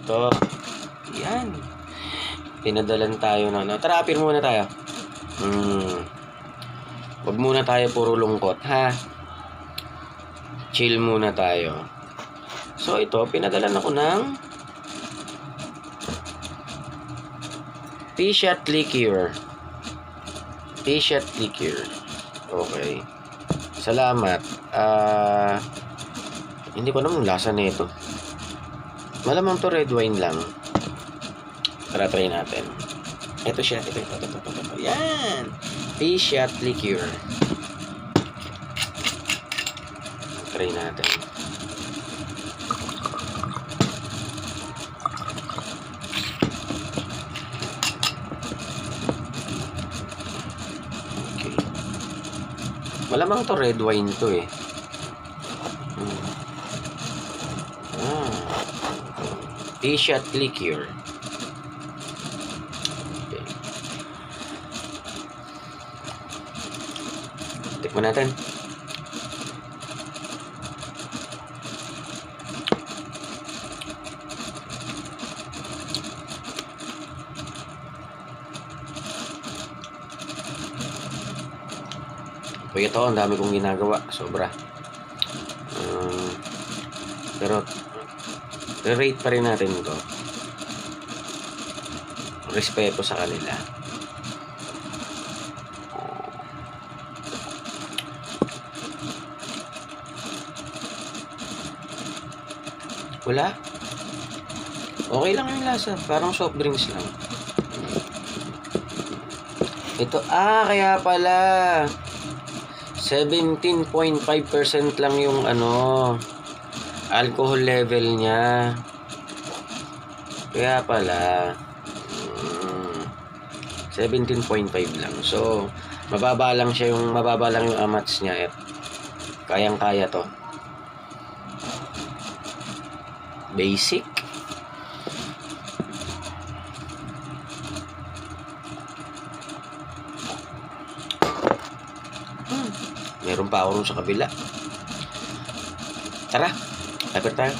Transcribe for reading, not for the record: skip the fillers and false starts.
ito. Yan. Pinadalan tayo na. Tara, apir muna tayo. Huwag muna tayo puro lungkot, ha? Chill muna tayo. So, ito, pinadalan ako ng T-shot liqueur. T-shot liqueur. Okay. Salamat. Hindi ko naman lasa nito. Malamang to red wine lang. Tara, try natin. Ito siya. Ito. Yan. T-shot liqueur. Try natin. Okay. Malamang to red wine to eh. T-shot liqueur. Okay. Tikman natin. So ito, ang dami kong ginagawa. Sobra. Pero rate pa rin natin ito. Respeto sa kanila. Wala. Okay lang yung lasa. Parang soft drinks lang. Ito, kaya pala 17.5% lang yung alcohol level niya. Kaya pala 17.5 lang. So, mababa lang yung amats niya. Kayang-kaya to. Basic. Meron pa ako rin sa kabila. Tara, lapit tayo.